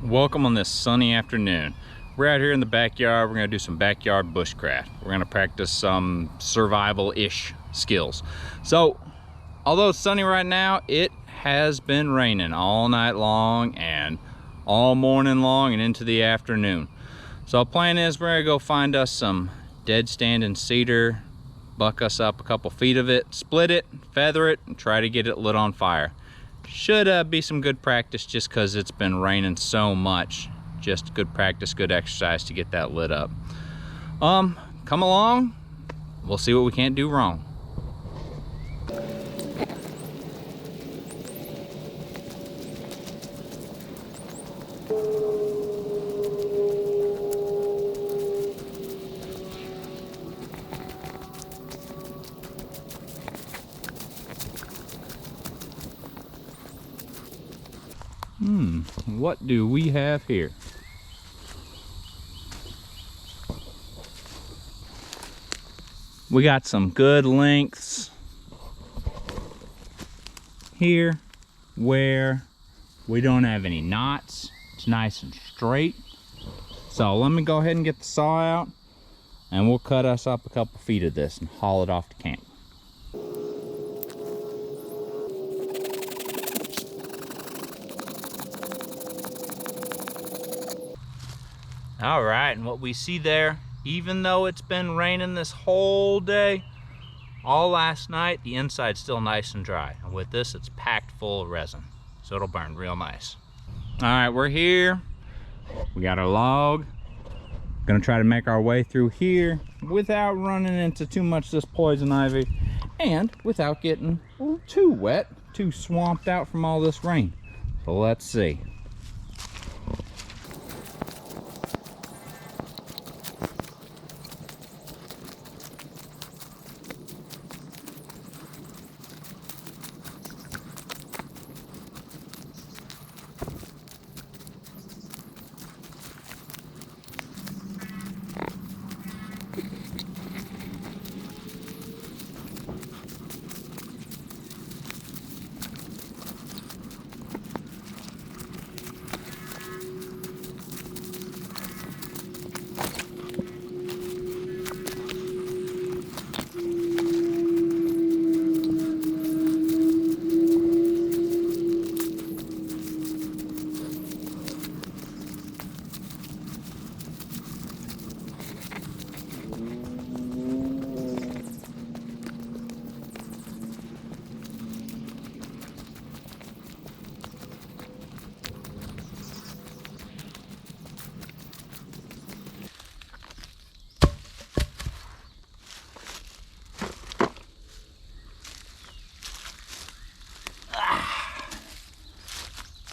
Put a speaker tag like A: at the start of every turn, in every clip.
A: Welcome on this sunny afternoon. We're out here in the backyard. We're gonna do some backyard bushcraft. We're gonna practice some survival-ish skills. So, although it's sunny right now, it has been raining all night long and all morning long and into the afternoon. So the plan is we're gonna go find us some dead standing cedar, buck us up a couple feet of it, split it, feather it, and try to get it lit on fire. Should be some good practice just because it's been raining so much. Just good practice, good exercise to get that lit up. Come along, we'll see what we can't do wrong. What do we have here? We got some good lengths here where we don't have any knots. It's nice and straight. So let me go ahead and get the saw out and we'll cut us up a couple feet of this and haul it off to camp. All right, and what we see there, even though it's been raining this whole day, all last night, the inside's still nice and dry. And with this, it's packed full of resin, so it'll burn real nice. All right, we're here. We got our log. Gonna try to make our way through here without running into too much of this poison ivy and without getting too wet, too swamped out from all this rain. So let's see.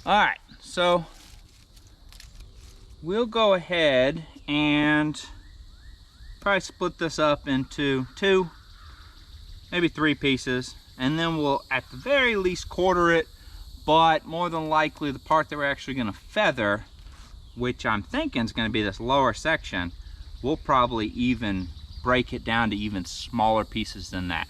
A: All right, so we'll go ahead and probably split this up into 2, maybe 3 pieces, and then we'll at the very least quarter it, but more than likely the part that we're actually gonna feather, which I'm thinking is gonna be this lower section, we'll probably even break it down to even smaller pieces than that.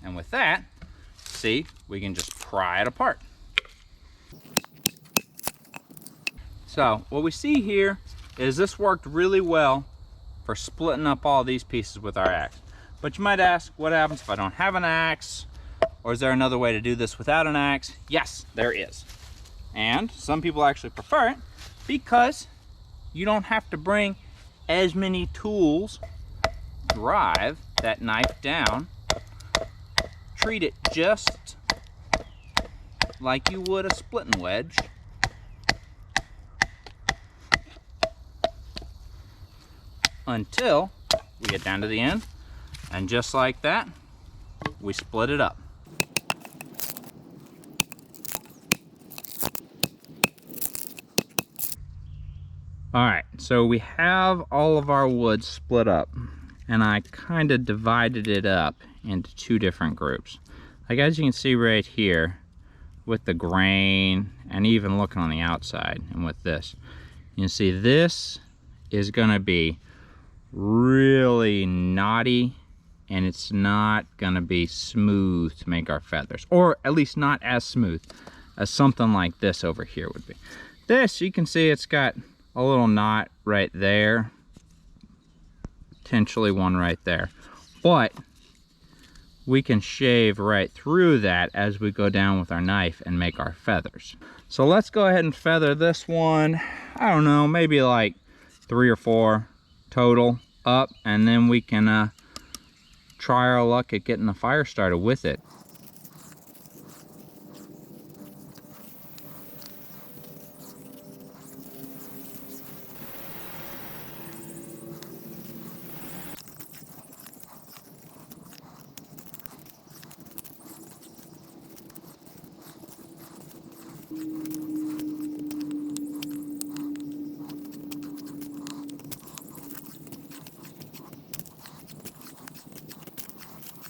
A: And with that, see, we can just pry it apart. So what we see here is this worked really well for splitting up all these pieces with our axe. But you might ask, what happens if I don't have an axe? Or is there another way to do this without an axe? Yes, there is. And some people actually prefer it because you don't have to bring as many tools. Drive that knife down. Treat it just like you would a splitting wedge. Until we get down to the end, and just like that, we split it up. All right, so we have all of our wood split up, and I kind of divided it up into two different groups. Like as you can see right here, with the grain, and even looking on the outside, and with this, you can see this is gonna be really knotty, and it's not gonna be smooth to make our feathers, or at least not as smooth as something like this over here would be. This, you can see it's got a little knot right there, potentially one right there, but we can shave right through that as we go down with our knife and make our feathers. So let's go ahead and feather this one, I don't know, maybe like 3 or 4 total up, and then we can try our luck at getting the fire started with it.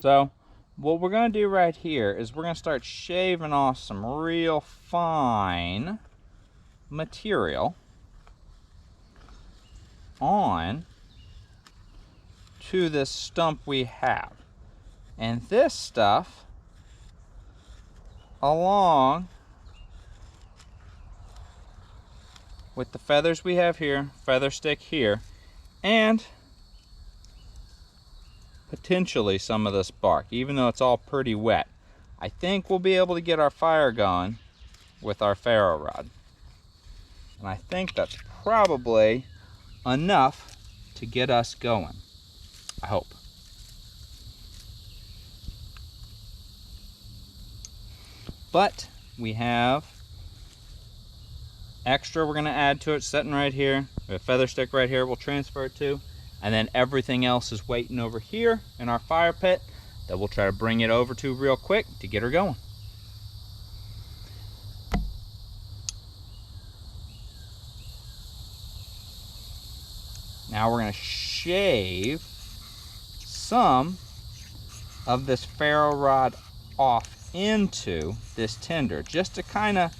A: So what we're going to do right here is we're going to start shaving off some real fine material on to this stump we have. And this stuff along with the feathers we have here, feather stick here, and potentially some of this bark, even though it's all pretty wet. I think we'll be able to get our fire going with our ferro rod. And I think that's probably enough to get us going. I hope. But we have extra we're going to add to it sitting right here. We have a feather stick right here we'll transfer it to. And then everything else is waiting over here in our fire pit that we'll try to bring it over to real quick to get her going. Now we're going to shave some of this ferro rod off into this tinder just to kind of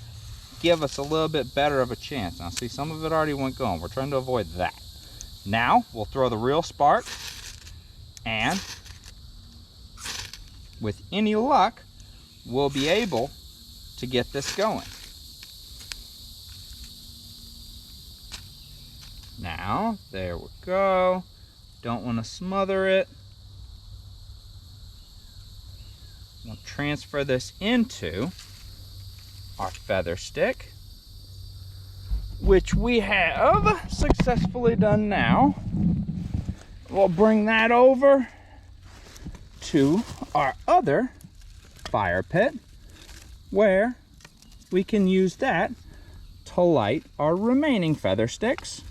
A: give us a little bit better of a chance. Now see, some of it already went going. We're trying to avoid that. Now we'll throw the real spark, and with any luck we'll be able to get this going. Now there we go. Don't want to smother it. We'll transfer this into our feather stick, which we have successfully done now. We'll bring that over to our other fire pit, where we can use that to light our remaining feather sticks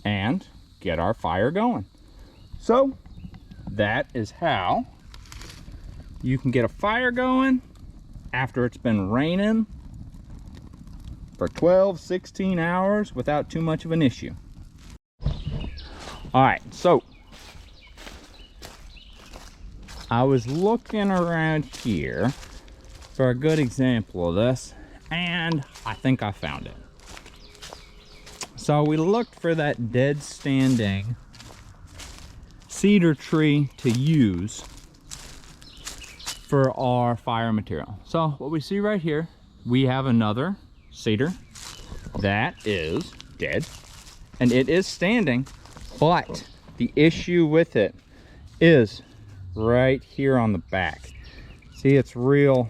A: and get our fire going. So that is how you can get a fire going after it's been raining for 12-16 hours without too much of an issue. All right, so I was looking around here for a good example of this, and I think I found it. So we looked for that dead standing cedar tree to use for our fire material. So what we see right here, we have another cedar that is dead, and it is standing, but the issue with it is right here on the back. See, it's real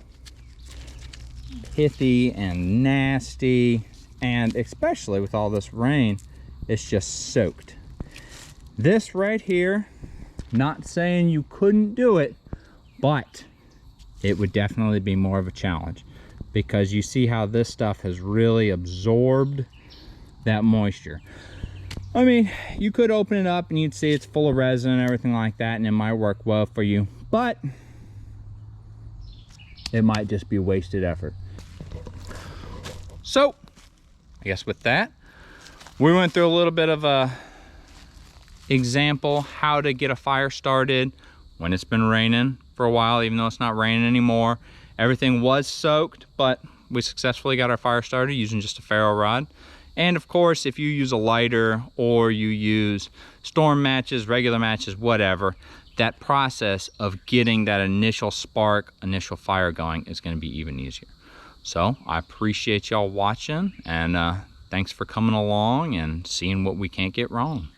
A: pithy and nasty, and especially with all this rain, it's just soaked. This right here, not saying you couldn't do it, but it would definitely be more of a challenge, because you see how this stuff has really absorbed that moisture. I mean, you could open it up and you'd see it's full of resin and everything like that, and it might work well for you, but it might just be wasted effort. So I guess with that, we went through a little bit of a example how to get a fire started when it's been raining for a while, even though it's not raining anymore. Everything was soaked, but we successfully got our fire started using just a ferro rod. And of course, if you use a lighter or you use storm matches, regular matches, whatever, that process of getting that initial spark, initial fire going is going to be even easier. So I appreciate y'all watching, and thanks for coming along and seeing what we can't get wrong.